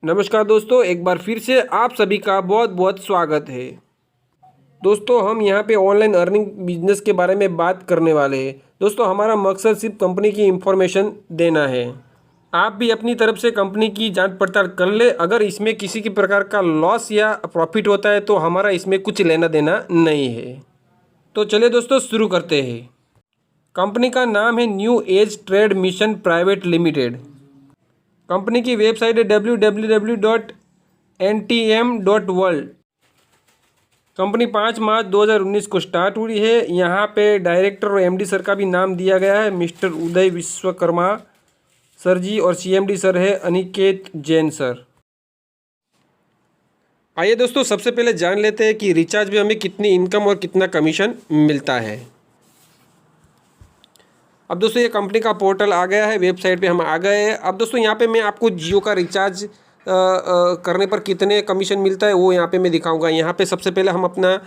नमस्कार दोस्तों, एक बार फिर से आप सभी का बहुत बहुत स्वागत है। दोस्तों, हम यहाँ पे ऑनलाइन अर्निंग बिजनेस के बारे में बात करने वाले हैं। दोस्तों, हमारा मकसद सिर्फ कंपनी की इंफॉर्मेशन देना है। आप भी अपनी तरफ से कंपनी की जांच पड़ताल कर ले। अगर इसमें किसी की प्रकार का लॉस या प्रॉफिट होता है तो हमारा इसमें कुछ लेना देना नहीं है। तो चलिए दोस्तों, शुरू करते हैं। कंपनी का नाम है new age trade mission private limited. Company की वेबसाइट है www.ntm.world। कंपनी 5 मार्च 2019 को स्टार्ट हुई है। यहाँ पे डायरेक्टर और एमडी सर का भी नाम दिया गया है, मिस्टर उदय विश्वकर्मा सर जी, और सीएमडी सर है अनिकेत जैन सर। आइए दोस्तों, सबसे पहले जान लेते हैं कि रिचार्ज में हमें कितनी इनकम और कितना कमीशन मिलता है। अब दोस्तों, ये कंपनी का पोर्टल आ गया है, वेबसाइट पे हम आ गए हैं। अब दोस्तों, यहाँ पे मैं आपको जियो का रिचार्ज करने पर कितने कमीशन मिलता है वो यहाँ पे मैं दिखाऊंगा। यहाँ पे सबसे पहले हम अपना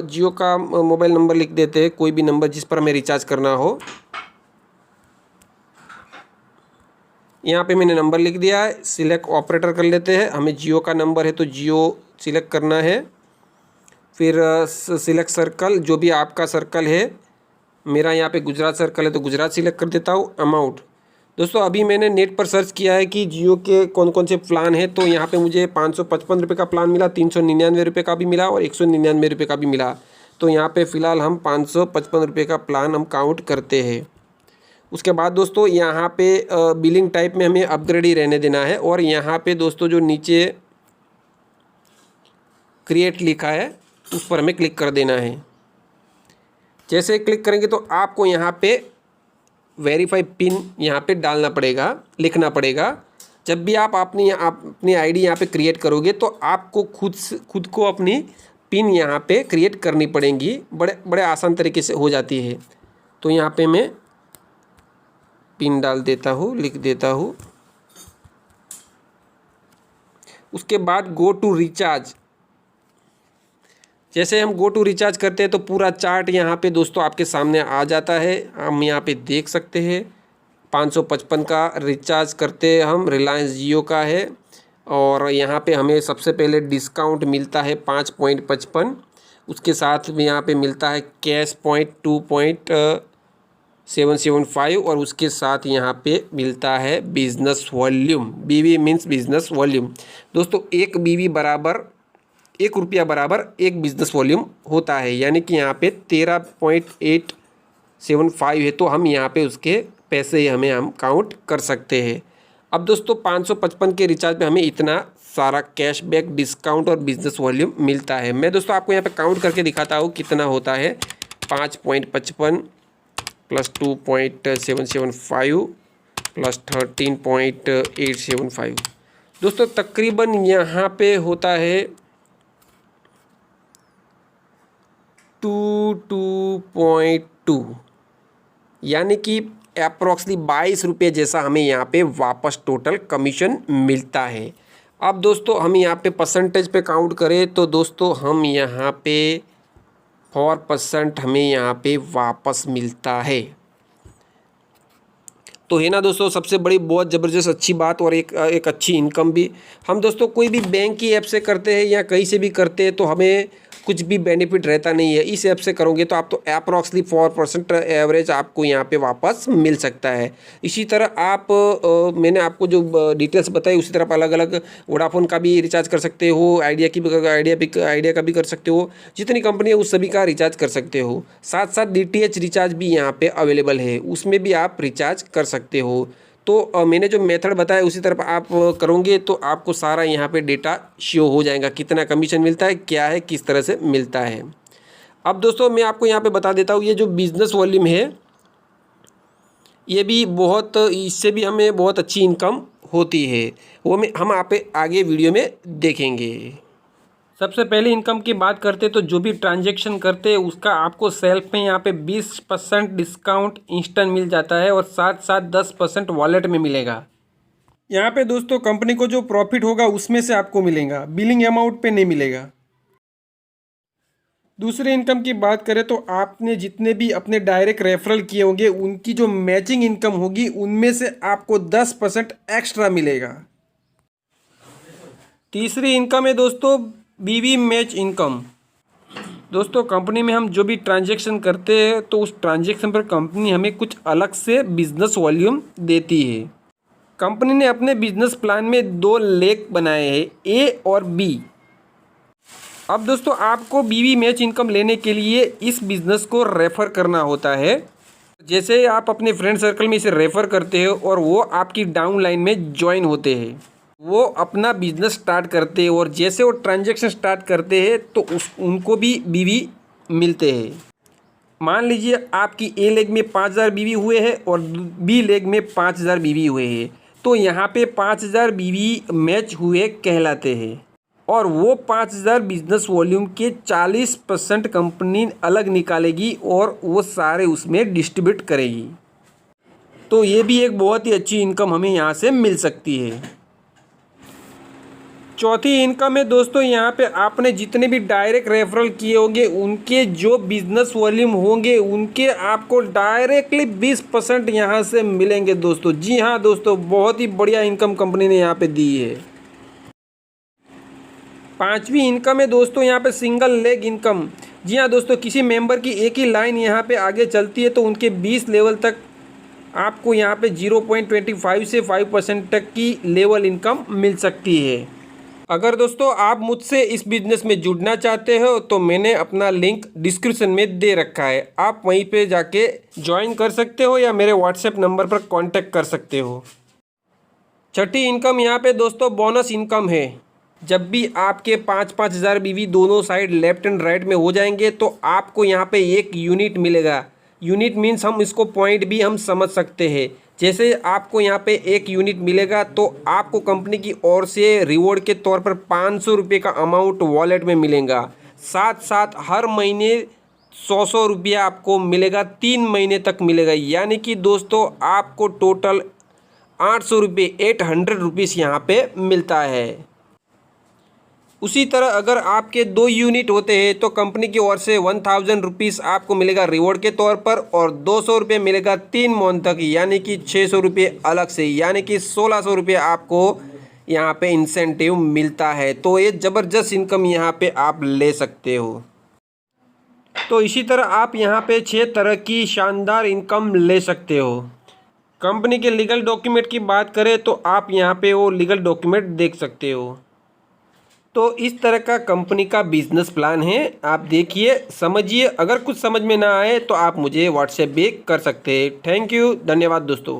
जियो का मोबाइल नंबर लिख देते हैं, कोई भी नंबर जिस पर हमें रिचार्ज करना हो। यहाँ पे मैंने नंबर लिख दिया है। सिलेक्ट ऑपरेटर कर लेते हैं। हमें जियो का नंबर है तो जियो सिलेक्ट करना है। फिर सिलेक्ट सर्कल, जो भी आपका सर्कल है। मेरा यहाँ पे गुजरात सर्कल है तो गुजरात सिलेक्ट कर देता हूँ। अमाउंट, दोस्तों अभी मैंने नेट पर सर्च किया है कि जियो के कौन कौन से प्लान है, तो यहाँ पे मुझे 555 रुपये का प्लान मिला, 399 रुपये का भी मिला और 199 रुपये का भी मिला। तो यहाँ पे फ़िलहाल हम 555 रुपये का प्लान हम काउंट करते हैं। उसके बाद दोस्तों, यहाँ पे बिलिंग टाइप में हमें अपग्रेड ही रहने देना है। और यहाँ पे दोस्तों जो नीचे क्रिएट लिखा है उस पर हमें क्लिक कर देना है। जैसे क्लिक करेंगे तो आपको यहाँ पे वेरीफाई पिन यहाँ पे डालना पड़ेगा, लिखना पड़ेगा। जब भी आप अपनी आईडी यहाँ पे क्रिएट करोगे तो आपको खुद को अपनी पिन यहाँ पे क्रिएट करनी पड़ेगी। बड़े आसान तरीके से हो जाती है। तो यहाँ पे मैं पिन डाल देता हूँ, लिख देता हूँ। उसके बाद गो टू रिचार्ज। जैसे हम गो टू रिचार्ज करते हैं तो पूरा चार्ट यहाँ पे दोस्तों आपके सामने आ जाता है। हम यहाँ पे देख सकते हैं 555 का रिचार्ज करते हैं हम, रिलायंस जियो का है। और यहाँ पे हमें सबसे पहले डिस्काउंट मिलता है 5.55। उसके साथ में यहाँ पे मिलता है कैश पॉइंट 2.775 और उसके साथ यहाँ पे मिलता है बिजनेस वॉल्यूम। बीवी मीन्स बिजनेस वॉल्यूम। दोस्तों, एक बीवी बराबर 1 रुपया बराबर 1 बिजनेस वॉल्यूम होता है, यानी कि यहाँ पे 13.875 है। तो हम यहाँ पे उसके पैसे हम काउंट कर सकते हैं। अब दोस्तों, 555 के रिचार्ज पे हमें इतना सारा कैशबैक, डिस्काउंट और बिजनेस वॉल्यूम मिलता है। मैं दोस्तों आपको यहाँ पे काउंट करके दिखाता हूँ कितना होता है। 5.55 प्लस 2.775 प्लस 13.875। दोस्तों तकरीबन यहाँ पे होता है 2.2, यानी कि अप्रॉक्सली 22 रुपये जैसा हमें यहाँ पे वापस टोटल कमीशन मिलता है। अब दोस्तों हम यहाँ पे परसेंटेज पे काउंट करें तो दोस्तों हम यहाँ पे 4% हमें यहाँ पे वापस मिलता है। तो है ना दोस्तों, सबसे बड़ी बहुत ज़बरदस्त अच्छी बात और एक अच्छी इनकम भी। हम दोस्तों कोई भी बैंक की ऐप से करते हैं या कहीं से भी करते हैं तो हमें कुछ भी बेनिफिट रहता नहीं है। इस ऐप से करोगे तो आप तो अप्रॉक्सली 4% एवरेज आपको यहाँ पे वापस मिल सकता है। इसी तरह आप मैंने आपको जो डिटेल्स बताई उसी तरह अलग अलग वोडाफोन का भी रिचार्ज कर सकते हो, आइडिया का भी कर सकते हो। जितनी कंपनी है उस सभी का रिचार्ज कर सकते हो। साथ साथ DTH रिचार्ज भी यहाँ पे अवेलेबल है, उसमें भी आप रिचार्ज कर सकते हो। तो मैंने जो मेथड बताया उसी तरफ आप करोगे तो आपको सारा यहाँ पे डेटा शो हो जाएगा, कितना कमीशन मिलता है, क्या है, किस तरह से मिलता है। अब दोस्तों मैं आपको यहाँ पे बता देता हूँ, ये जो बिज़नेस वॉल्यूम है ये भी इससे भी हमें बहुत अच्छी इनकम होती है। वो हम आप आगे वीडियो में देखेंगे। सबसे पहले इनकम की बात करते तो जो भी ट्रांजैक्शन करते हैं उसका आपको सेल्फ में यहाँ पे 20% डिस्काउंट इंस्टेंट मिल जाता है और साथ साथ 10% वॉलेट में मिलेगा। यहाँ पे दोस्तों कंपनी को जो प्रॉफिट होगा उसमें से आपको मिलेगा, बिलिंग अमाउंट पे नहीं मिलेगा। दूसरे इनकम की बात करें तो आपने जितने भी अपने डायरेक्ट रेफरल किए होंगे उनकी जो मैचिंग इनकम होगी उनमें से आपको 10% एक्स्ट्रा मिलेगा। तीसरी इनकम है दोस्तों बीवी मैच इनकम। दोस्तों कंपनी में हम जो भी ट्रांजैक्शन करते हैं तो उस ट्रांजैक्शन पर कंपनी हमें कुछ अलग से बिजनेस वॉल्यूम देती है। कंपनी ने अपने बिजनेस प्लान में 2 लेग बनाए हैं, ए और बी। अब दोस्तों आपको बीवी मैच इनकम लेने के लिए इस बिज़नेस को रेफ़र करना होता है। जैसे आप अपने फ्रेंड सर्कल में इसे रेफ़र करते हो और वो आपकी डाउन लाइन में ज्वाइन होते हैं, वो अपना बिजनेस स्टार्ट करते हैं और जैसे वो ट्रांजैक्शन स्टार्ट करते हैं तो उनको भी बीवी मिलते हैं। मान लीजिए आपकी ए लेग में 5000 बीवी हुए हैं और बी लेग में 5000 बीवी हुए हैं, तो यहाँ पे 5000 बीवी मैच हुए कहलाते हैं और वो 5000 बिजनेस वॉल्यूम के 40% कंपनी अलग निकालेगी और वो सारे उसमें डिस्ट्रीब्यूट करेगी। तो ये भी एक बहुत ही अच्छी इनकम हमें यहाँ से मिल सकती है। चौथी इनकम है दोस्तों, यहाँ पे आपने जितने भी डायरेक्ट रेफरल किए होंगे उनके जो बिजनेस वॉल्यूम होंगे उनके आपको डायरेक्टली 20% यहाँ से मिलेंगे दोस्तों। जी हाँ दोस्तों, बहुत ही बढ़िया इनकम कंपनी ने यहाँ पे दी है। पांचवी इनकम है दोस्तों यहाँ पे सिंगल लेग इनकम। जी हाँ दोस्तों, किसी मेंबर की एक ही लाइन यहाँ पे आगे चलती है तो उनके 20 लेवल तक आपको यहाँ पे 0.25 से 5% तक की लेवल इनकम मिल सकती है। अगर दोस्तों आप मुझसे इस बिज़नेस में जुड़ना चाहते हो तो मैंने अपना लिंक डिस्क्रिप्शन में दे रखा है, आप वहीं पे जाके ज्वाइन कर सकते हो या मेरे व्हाट्सएप नंबर पर कांटेक्ट कर सकते हो। छठी इनकम यहाँ पे दोस्तों बोनस इनकम है। जब भी आपके 5-5 हज़ार बीवी दोनों साइड लेफ्ट एंड राइट में हो जाएंगे तो आपको यहाँ पे 1 यूनिट मिलेगा। यूनिट मीन्स हम इसको पॉइंट भी हम समझ सकते हैं। जैसे आपको यहाँ पे 1 यूनिट मिलेगा तो आपको कंपनी की ओर से रिवॉर्ड के तौर पर 500 रुपये का अमाउंट वॉलेट में मिलेगा। साथ साथ हर महीने 100 रुपया आपको मिलेगा, 3 महीने तक मिलेगा। यानी कि दोस्तों आपको टोटल 800 रुपये 800 रुपीज़ यहाँ पे मिलता है। उसी तरह अगर आपके 2 यूनिट होते हैं तो कंपनी की ओर से 1000 रुपीज़ आपको मिलेगा रिवॉर्ड के तौर पर और 200 रुपये मिलेगा 3 मंथ तक, यानी कि 600 रुपये अलग से, यानी कि 1600 रुपये आपको यहाँ पे इंसेंटिव मिलता है। तो ये ज़बरदस्त इनकम यहाँ पे आप ले सकते हो। तो इसी तरह आप यहाँ पे 6 तरह की शानदार इनकम ले सकते हो। कंपनी के लीगल डॉक्यूमेंट की बात करें तो आप यहाँ पे वो लीगल डॉक्यूमेंट देख सकते हो। तो इस तरह का कंपनी का बिजनेस प्लान है, आप देखिए समझिए। अगर कुछ समझ में ना आए तो आप मुझे व्हाट्सएप भी कर सकते हैं। थैंक यू, धन्यवाद दोस्तों।